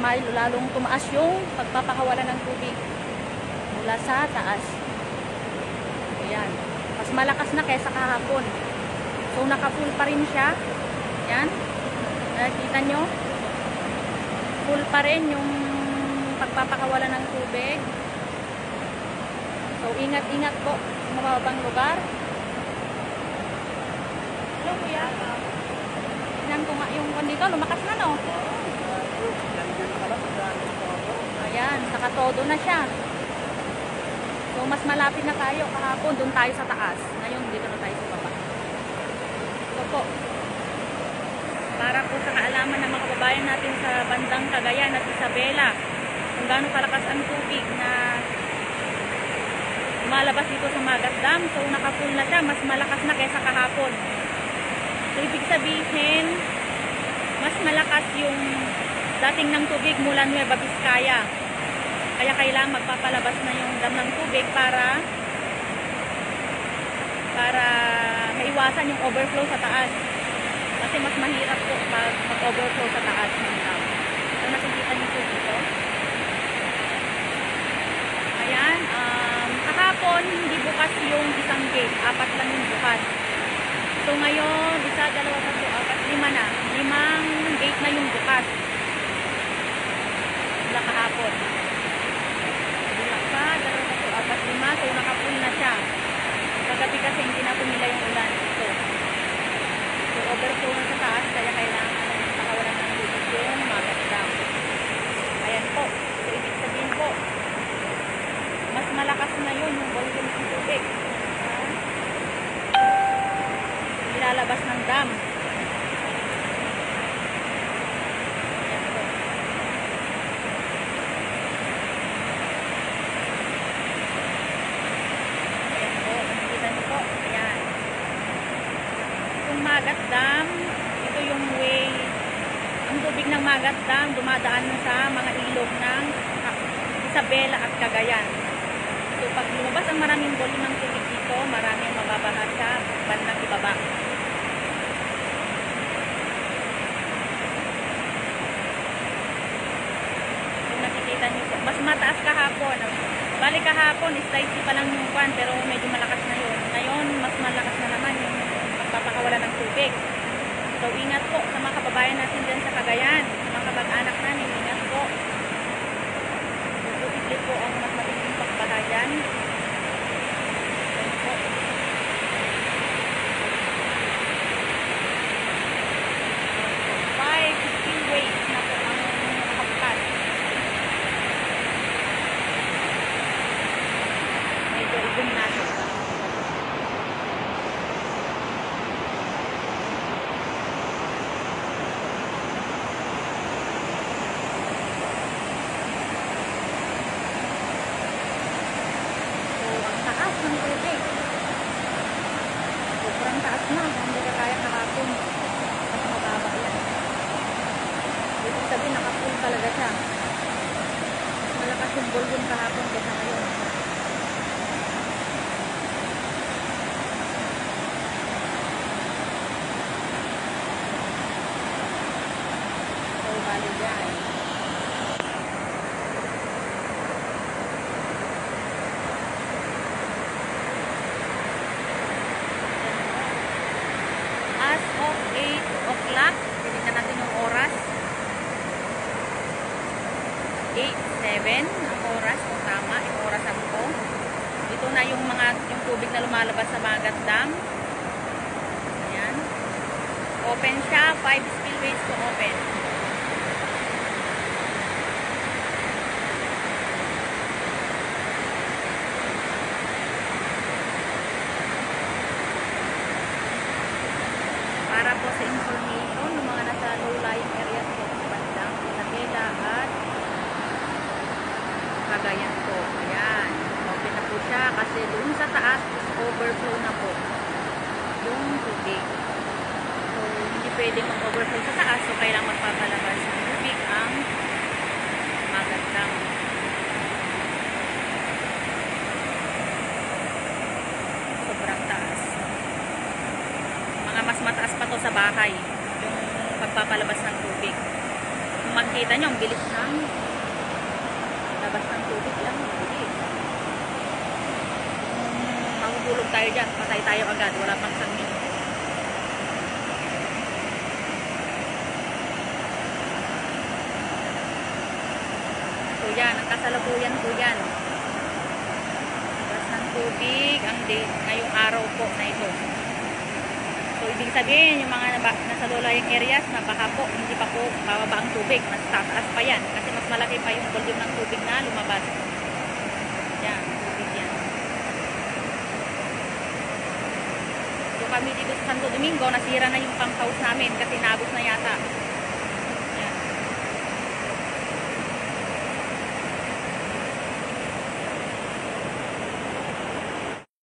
May lalong tumaas yung pagpapakawalan ng tubig mula sa taas. Ayan. Mas malakas na kaysa kahapon. So, naka-full pa rin siya. Ayan. Nakikita nyo? Full pa rin yung pagpapakawalan ng tubig. So, ingat-ingat po sa mababang lugar. Hello, kuya. Tingnan ko nga yung dito. Lumakas na, no? Ayan, nakatodo na siya. So, mas malapit na tayo. Kahapon, doon tayo sa taas. Ngayon, dito na tayo sa baba. Ito po. Para po sa kaalaman ng mga kababayan natin sa bandang Cagayan at Isabela, kung gaano kalakas ang tubig na lumalabas dito sa Magat Dam. So, nakafull na siya. Mas malakas na kaysa kahapon. So, ibig sabihin, mas malakas yung dating ng tubig mula Nueva Vizcaya. Kaya kailangan magpapalabas na yung dam ng tubig para maiwasan yung overflow sa taas. Kasi mas mahirap po pag mag-overflow sa taas ng dam. So, nakikita niyo po dito. Ayan. Kahapon, hindi bukas yung isang gate. 4 lang yung bukas. So, ngayon, 1, 2, 3, 4, 5 na. 5 gate na yung bukas. Wala kahapon. 1, 2, 3, 4, 5. So, nakapull na siya. Kagabi kasi hindi na pumila yung ulan dito. So, overflow na sa taas. Kaya kailangan pakawalan ng tubig yung Magat Dam. Ayan po. So, ibig sabihin po, mas malakas na yun yung volume ng tubig. Nilalabas ng dam. Ayan po. Ayan po. Nakikita niyo po. Ayan. Yung Magat Dam, ito yung way. Ang tubig ng Magat Dam dumadaan sa mga ilog ng Isabela at Cagayan. So, pag lumabas ang maraming volume ng tubig dito, maraming mababaha sa bandang ibaba. So, nakikita niyo po. Mas mataas kahapon. Bali kahapon, slightly pa lang yung kwan, pero medyo malakas na yun. Ngayon, mas malakas na naman yung pagpapakawalan ng tubig. So, ingat po sa mga kababayan natin dyan sa Cagayan. Sa mga kabag-anak namin, ingat po. So, posible po ang mas matinding pagbaha dyan. Ayan po. 5-15 ways na po ang nakabukas. Medyo i-zoom natin. Ng tubig. Sobrang taas na. Hindi ka kaya kahapon. Mas mababa yan. Ibig sabihin, nakapull talaga siya. Malakas yung volume kahapon kaysa ngayon. So, bali dyan. As of 8 o'clock, titignan natin yung oras. 8:07 ang oras, kung tama yung orasan ko. Ito na yung tubig na lumalabas sa Magat Dam. Ayan. Open siya, 5 spillways to open. Para po sa information ng mga nasa low-lying areas po sa bandang Isabela at Cagayan po. Ayan. Open na po siya kasi doon sa taas overflow na po yung tubig. So, hindi pwedeng mag-overflow sa taas. So, kailangan magpapalabas ng tubig ang Magat Dam. Sobrang taas. Mga mas mataas pa to sa bahay yung pagpapalabas ng tubig. Kung Kita nyo, ang bilis ng labas ng tubig lang. Bilis. Mahulog tayo dyan. Patay tayo agad. Wala pang isang minuto. So yan, ang kasalukuyan po yan. Labas ng tubig ang day, ngayong araw po na ito. So ibig sabihin, yung mga nasa low-lying areas na baka po, hindi pa po bababa ang tubig. Mas tataas pa yan. Kasi mas malaki pa yung volume ng tubig na lumabas. Yan, tubig yan. So kami dito sa Santo Domingo, nasira na yung pump house namin kasi naabot na yata.